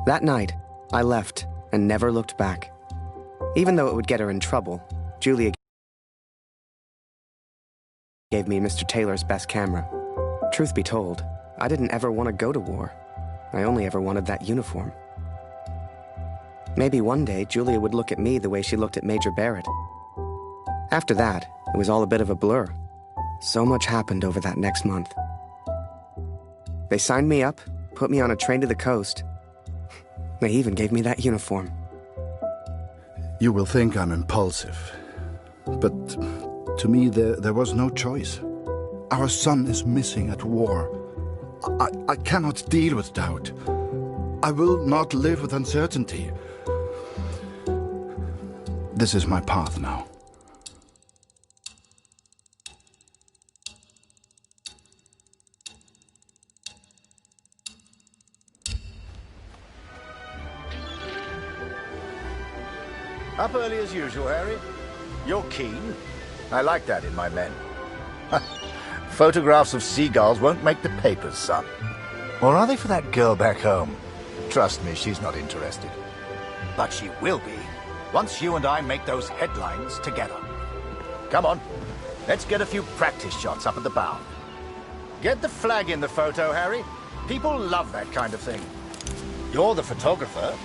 That night, I left and never looked back. Even though it would get her in trouble, Julia gave me Mr. Taylor's best camera. Truth be told, I didn't ever want to go to war. I only ever wanted that uniform. Maybe one day Julia would look at me the way she looked at Major Barrett. After that, it was all a bit of a blur. So much happened over that next month. They signed me up, put me on a train to the coast. They even gave me that uniform. You will think I'm impulsive, but to me there was no choice. Our son is missing at war. I cannot deal with doubt. I will not live with uncertainty. This is my path now. Up early as usual, Harry. You're keen. I like that in my men. Photographs of seagulls won't make the papers, son. Or are they for that girl back home? Trust me, she's not interested. But she will be, once you and I make those headlines together. Come on, let's get a few practice shots up at the bow. Get the flag in the photo, Harry. People love that kind of thing. You're the photographer,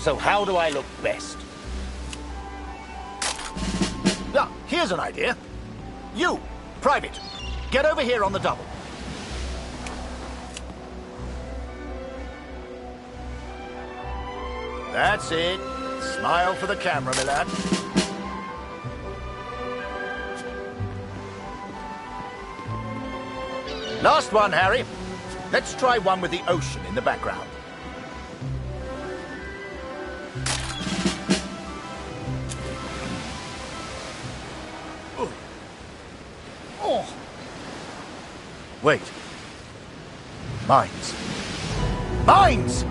so how do I look best? Ah, here's an idea. You, Private, get over here on the double. That's it. Smile for the camera, my lad. Last one, Harry. Let's try one with the ocean in the background. Wait. Mines. Mines!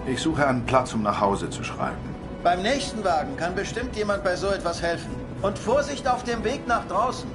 Ich suche einen Platz, um nach Hause zu schreiben. Beim nächsten Wagen kann bestimmt jemand bei so etwas helfen. Und Vorsicht auf dem Weg nach draußen.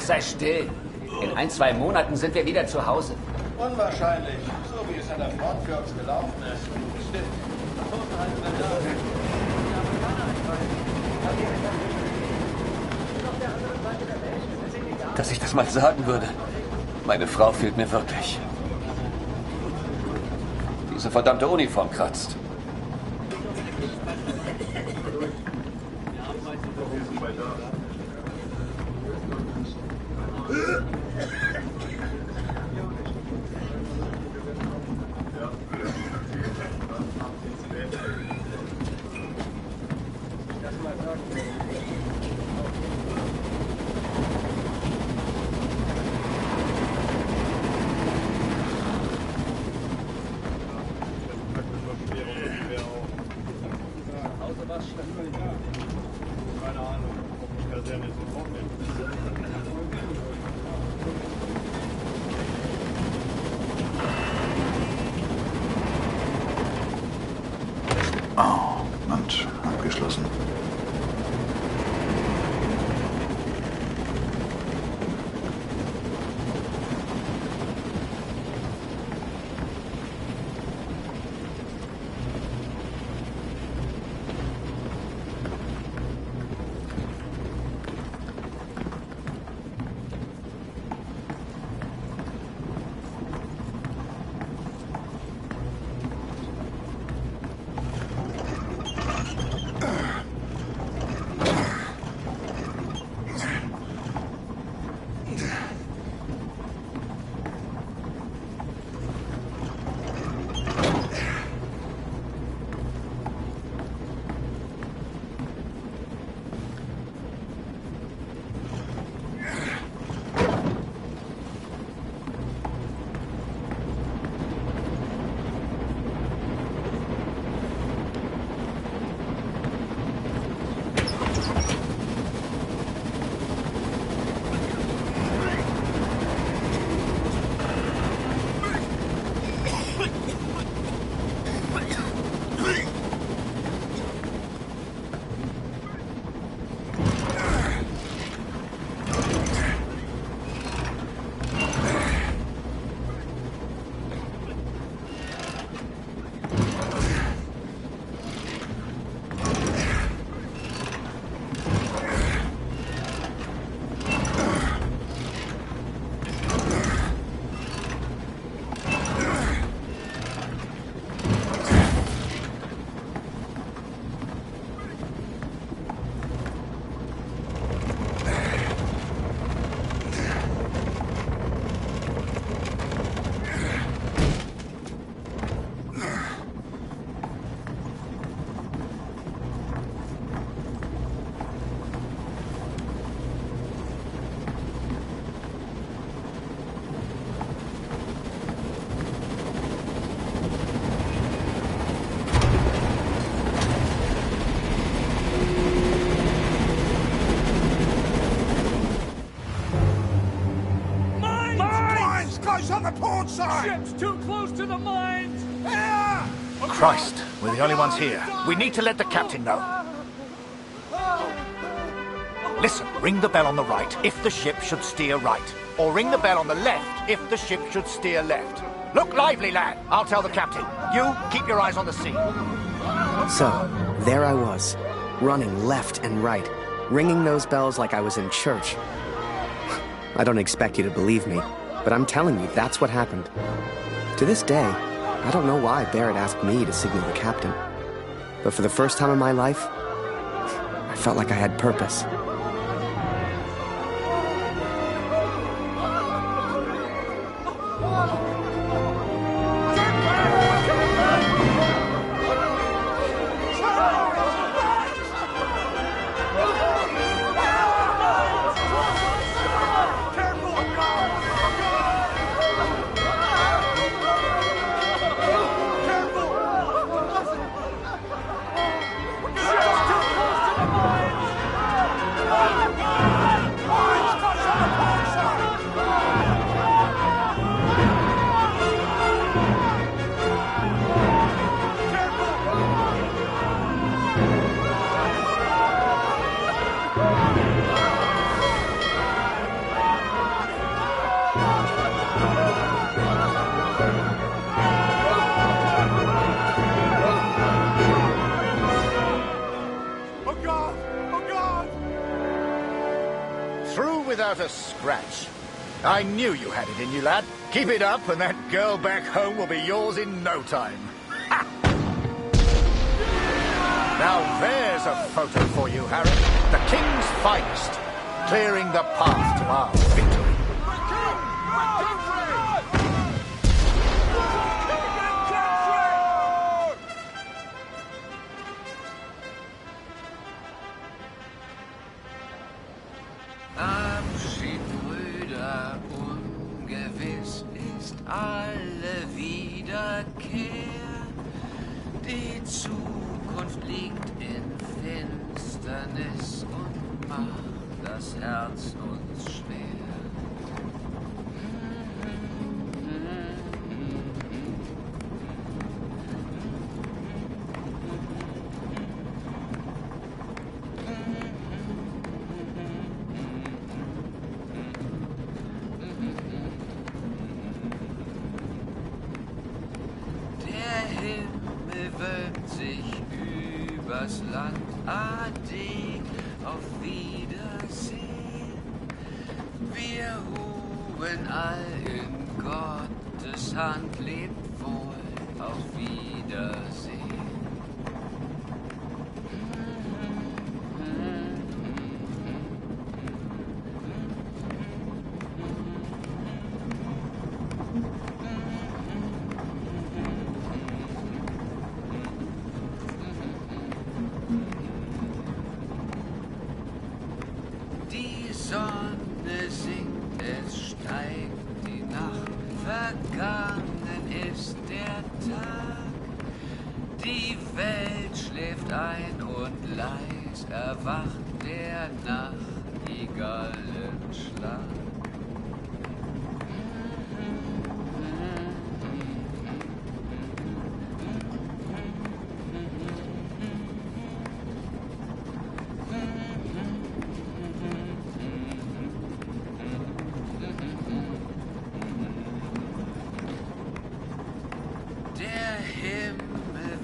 Sei still. In 1-2 Monaten sind wir wieder zu Hause. Unwahrscheinlich, so wie es an der Front für uns gelaufen ist. Stimmt. Dass ich das mal sagen würde. Meine Frau fehlt mir wirklich. Diese verdammte Uniform kratzt. Oh, und abgeschlossen. On the port side! Ship's too close to the mines! Christ, we're the only ones here. We need to let the captain know. Listen, ring the bell on the right if the ship should steer right. Or ring the bell on the left if the ship should steer left. Look lively, lad. I'll tell the captain. You, keep your eyes on the sea. So, there I was, running left and right, ringing those bells like I was in church. I don't expect you to believe me, but I'm telling you, that's what happened. To this day, I don't know why Barrett asked me to signal the captain. But for the first time in my life, I felt like I had purpose. Without a scratch. I knew you had it in you, lad. Keep it up and that girl back home will be yours in no time. Ha! Now there's a photo for you, Harry. The King's finest, clearing the path to our victory. Abschied, Brüder, ungewiss ist alle Wiederkehr. Die Zukunft liegt in Finsternis und macht das Herz uns schwer. Übers Land, ade, auf Wiedersehen. Wir ruhen all in Gottes Hand, lebt wohl, auf Wiedersehen. Sonne sinkt, es steigt die Nacht, vergangen ist der Tag. Die Welt schläft ein und leis erwacht der Nachtigallenschlag.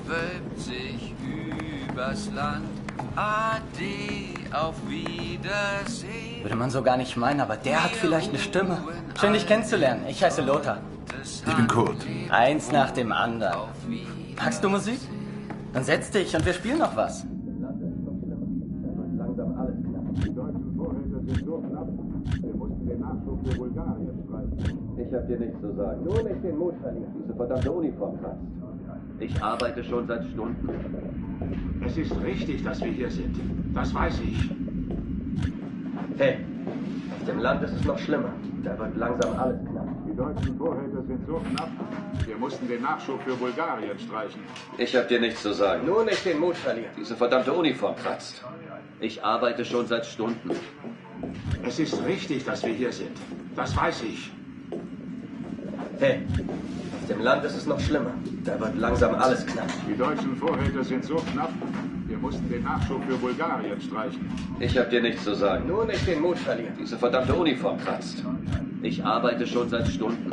Wölbt sich übers Land, ade, auf Wiedersehen. Würde man so gar nicht meinen, aber der hat vielleicht eine Stimme. Schön, dich kennenzulernen. Ich heiße Lothar. Ich bin Kurt. Eins nach dem anderen. Magst du Musik? Dann setz dich und wir spielen noch was. Ich hab dir nichts zu sagen. Nur nicht den Mut verlieren. Diese verdammte Uniform kratzt. Ich arbeite schon seit Stunden. Es ist richtig, dass wir hier sind. Das weiß ich. Hey, auf dem Land ist es noch schlimmer. Da wird langsam alles knapp. Die deutschen Vorräte sind so knapp, wir mussten den Nachschub für Bulgarien streichen. Ich hab dir nichts zu sagen. Nur nicht den Mut verlieren. Diese verdammte Uniform kratzt. Ich arbeite schon seit Stunden. Es ist richtig, dass wir hier sind. Das weiß ich. Hey, auf dem Land ist es noch schlimmer. Da wird langsam alles knapp. Die deutschen Vorräte sind so knapp, wir mussten den Nachschub für Bulgarien streichen. Ich hab dir nichts zu sagen. Nur nicht den Mut verlieren. Diese verdammte Uniform kratzt. Ich arbeite schon seit Stunden.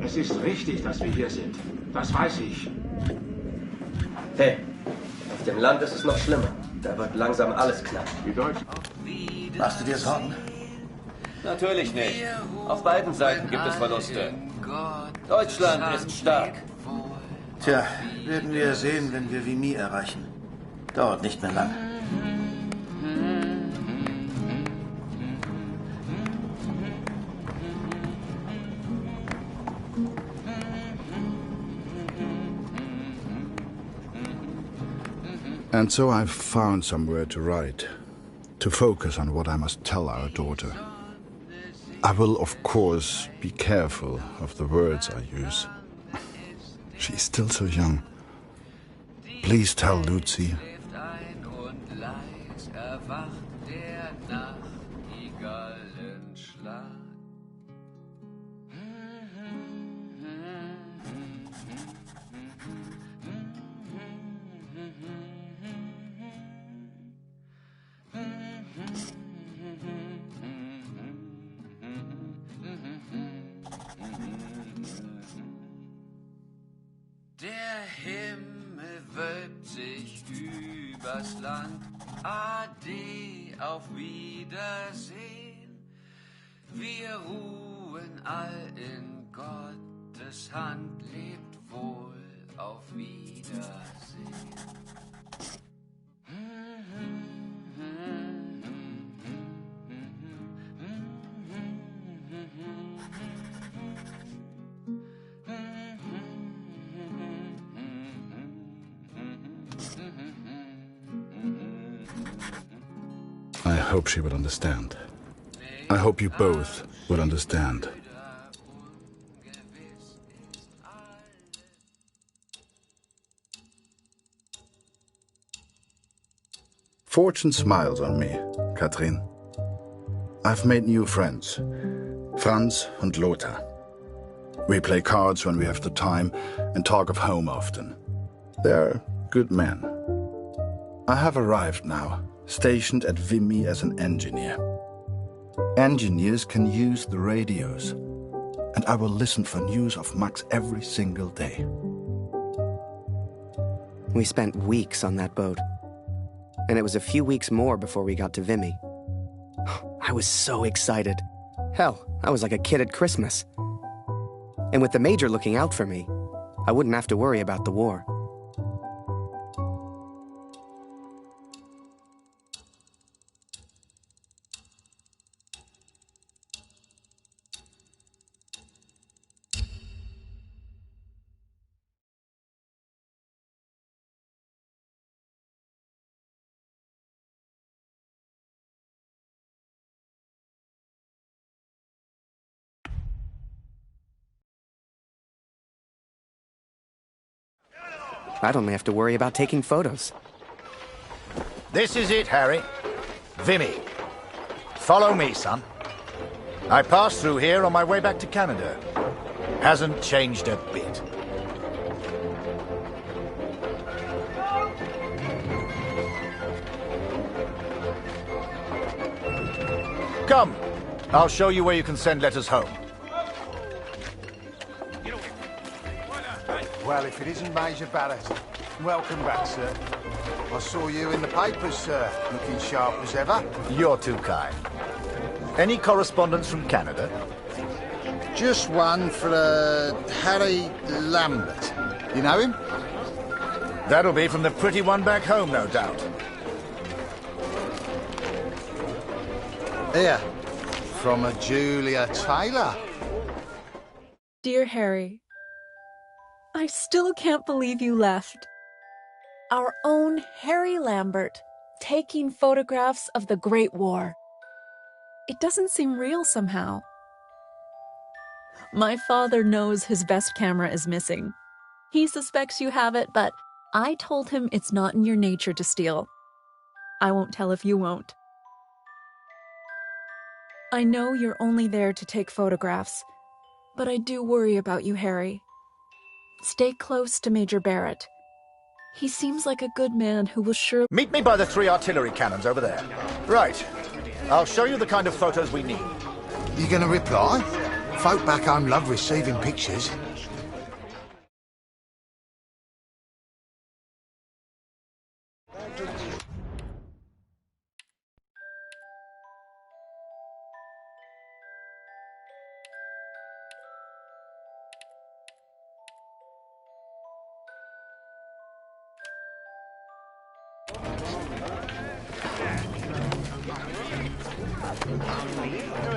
Es ist richtig, dass wir hier sind. Das weiß ich. Hey, auf dem Land ist es noch schlimmer. Da wird langsam alles knapp. Die Deutschen... Machst du dir Sorgen? Natürlich nicht. Auf beiden Seiten gibt es Verluste. Deutschland ist stark. Tja, werden wir sehen, wenn wir Vimy erreichen. Dauert nicht mehr lang. And so I've found somewhere to write, to focus on what I must tell our daughter. I will, of course, be careful of the words I use. She's still so young. Please tell Lucy. Der Himmel wölbt sich übers Land, ade, auf Wiedersehen. Wir ruhen all in Gottes Hand, lebt wohl, auf Wiedersehen. hope she would understand. I hope you both would understand. Fortune smiles on me, Katrin. I've made new friends, Franz and Lothar. We play cards when we have the time and talk of home often. They're good men. I have arrived now, stationed at Vimy as an engineer. Engineers can use the radios, and I will listen for news of Max every single day. We spent weeks on that boat. And it was a few weeks more before we got to Vimy. I was so excited. Hell, I was like a kid at Christmas. And with the Major looking out for me, I wouldn't have to worry about the war. I'd only have to worry about taking photos. This is it, Harry. Vimy. Follow me, son. I passed through here on my way back to Canada. Hasn't changed a bit. Come. I'll show you where you can send letters home. Well, if it isn't Major Barrett, welcome back, sir. I saw you in the papers, sir, looking sharp as ever. You're too kind. Any correspondence from Canada? Just one for Harry Lambert. You know him? That'll be from the pretty one back home, no doubt. Here, from a Julia Taylor. Dear Harry, I still can't believe you left. Our own Harry Lambert, taking photographs of the Great War. It doesn't seem real somehow. My father knows his best camera is missing. He suspects you have it, but I told him it's not in your nature to steal. I won't tell if you won't. I know you're only there to take photographs, but I do worry about you, Harry. Stay close to Major Barrett. He seems like a good man who will surely— Meet me by the 3 artillery cannons over there. Right. I'll show you the kind of photos we need. You gonna reply? Folk back home love receiving pictures.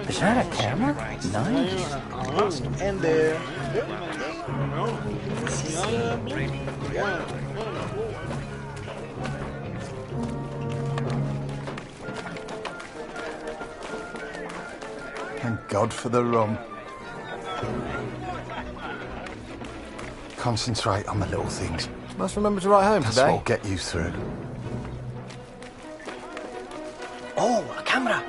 Is that a camera? Nice. And there. Thank God for the rum. Concentrate on the little things. Must remember to write home That's today. what'll get you through. Oh, a camera.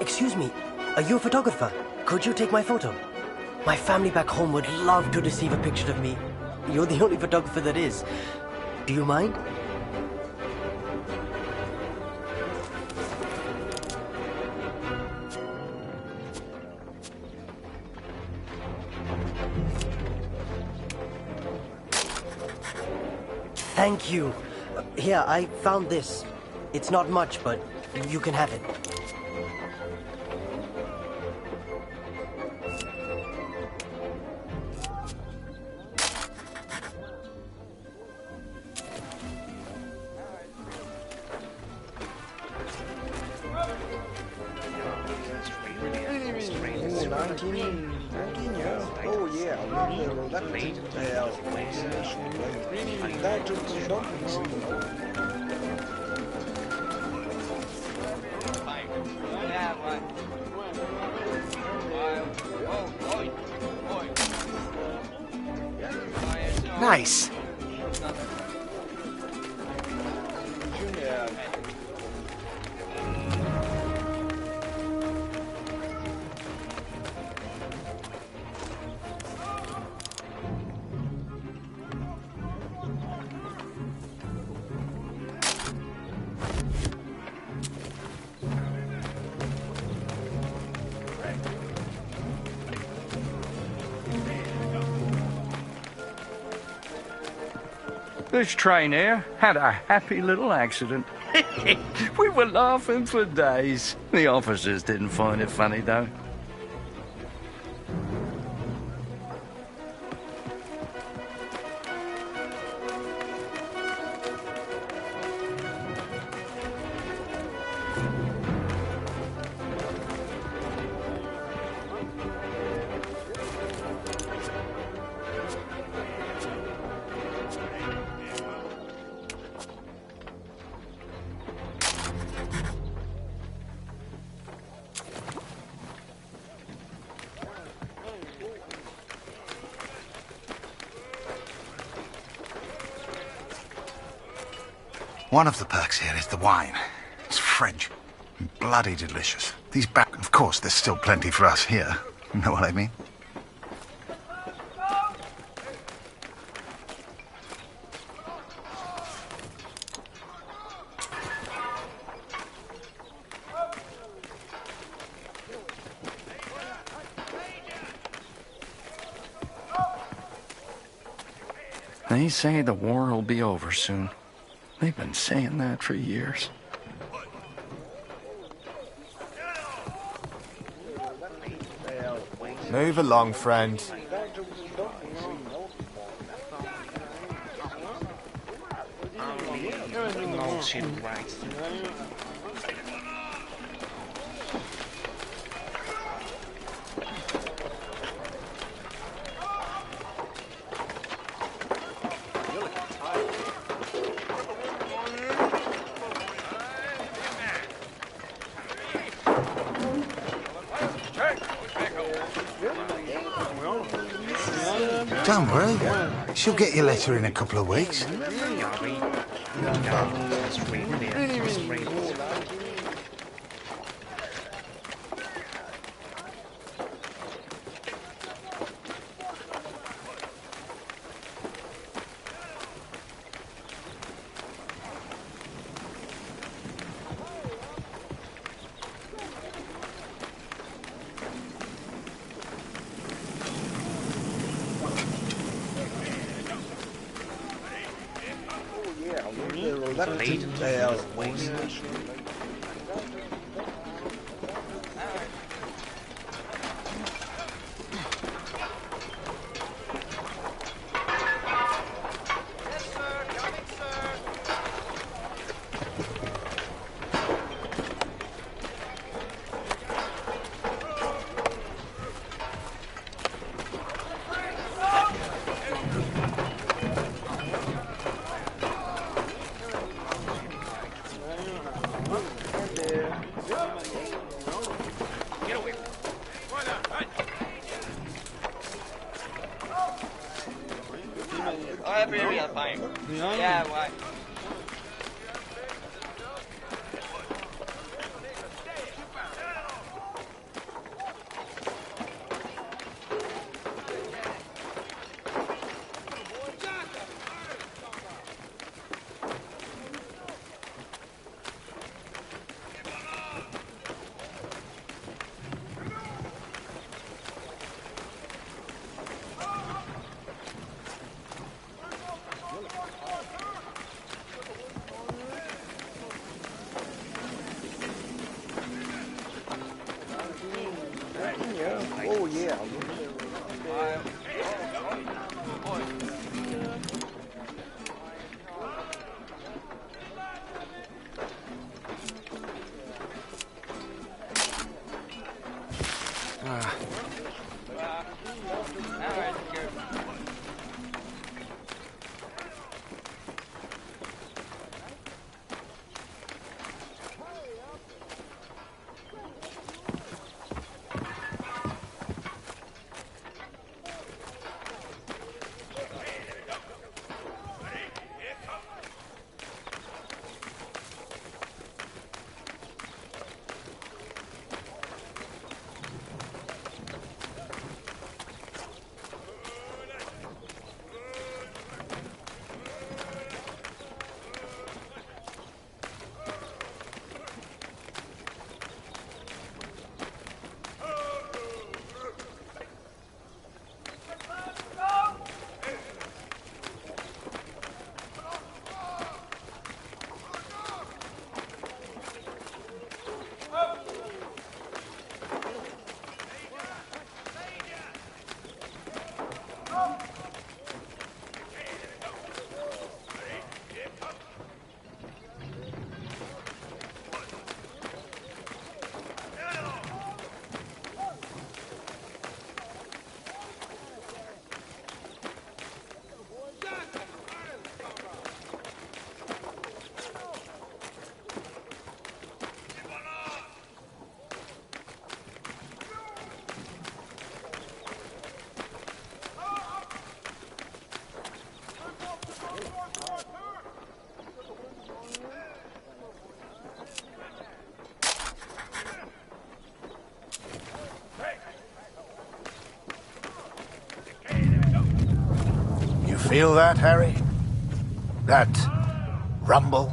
Excuse me, are you a photographer? Could you take my photo? My family back home would love to receive a picture of me. You're the only photographer there is. Do you mind? Thank you. Here, I found this. It's not much, but you can have it. Nice. This train here had a happy little accident. We were laughing for days. The officers didn't find it funny, though. One of the perks here is the wine. It's French. Bloody delicious. These back... Of course, there's still plenty for us here. You know what I mean? They say the war will be over soon. They've been saying that for years. Move along, friend. Don't worry. She'll get your letter in a couple of weeks. Yeah, why? Oh, yeah. Feel that, Harry? That rumble?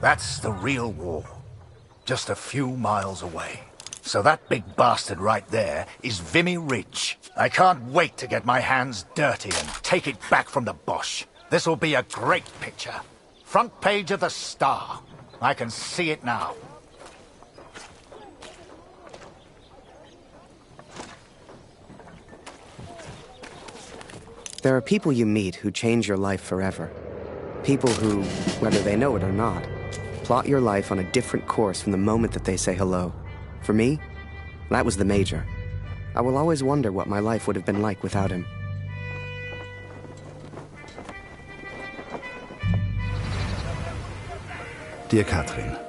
That's the real war. Just a few miles away. So that big bastard right there is Vimy Ridge. I can't wait to get my hands dirty and take it back from the Boche. This'll be a great picture. Front page of the Star. I can see it now. There are people you meet who change your life forever. People who, whether they know it or not, plot your life on a different course from the moment that they say hello. For me, that was the Major. I will always wonder what my life would have been like without him. Dear Catherine,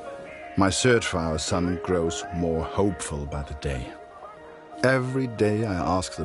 my search for our son grows more hopeful by the day. Every day I ask the